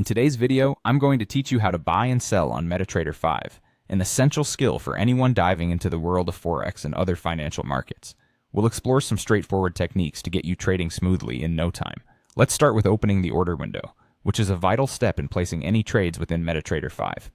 In today's video, I'm going to teach you how to buy and sell on MetaTrader 5, an essential skill for anyone diving into the world of Forex and other financial markets. We'll explore some straightforward techniques to get you trading smoothly in no time. Let's start with opening the order window, which is a vital step in placing any trades within MetaTrader 5.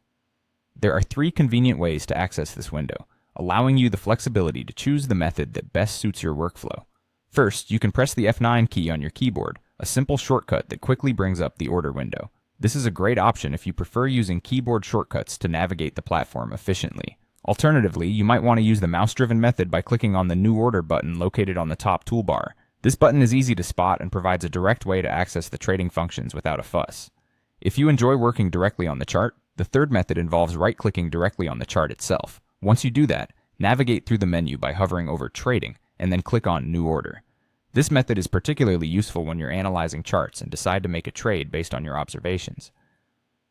There are 3 convenient ways to access this window, allowing you the flexibility to choose the method that best suits your workflow. First, you can press the F9 key on your keyboard, a simple shortcut that quickly brings up the order window. This is a great option if you prefer using keyboard shortcuts to navigate the platform efficiently. Alternatively, you might want to use the mouse-driven method by clicking on the New Order button located on the top toolbar. This button is easy to spot and provides a direct way to access the trading functions without a fuss. If you enjoy working directly on the chart, the third method involves right-clicking directly on the chart itself. Once you do that, navigate through the menu by hovering over Trading and then click on New Order. This method is particularly useful when you're analyzing charts and decide to make a trade based on your observations.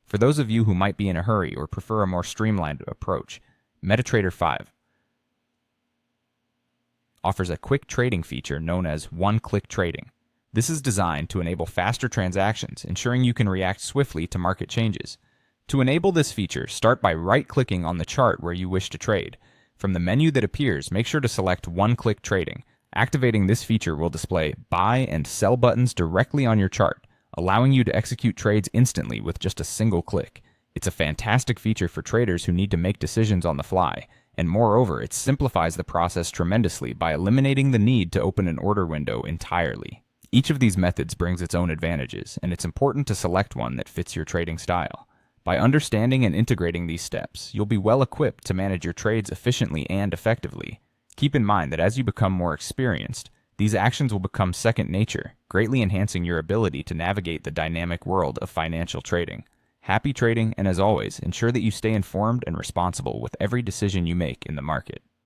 For those of you who might be in a hurry or prefer a more streamlined approach, MetaTrader 5 offers a quick trading feature known as one-click trading. This is designed to enable faster transactions, ensuring you can react swiftly to market changes. To enable this feature, start by right-clicking on the chart where you wish to trade. From the menu that appears, make sure to select one-click trading. Activating this feature will display buy and sell buttons directly on your chart, allowing you to execute trades instantly with just a single click. It's a fantastic feature for traders who need to make decisions on the fly, and moreover, it simplifies the process tremendously by eliminating the need to open an order window entirely. Each of these methods brings its own advantages, and it's important to select one that fits your trading style. By understanding and integrating these steps, you'll be well equipped to manage your trades efficiently and effectively. Keep in mind that as you become more experienced, these actions will become second nature, greatly enhancing your ability to navigate the dynamic world of financial trading. Happy trading, and as always, ensure that you stay informed and responsible with every decision you make in the market.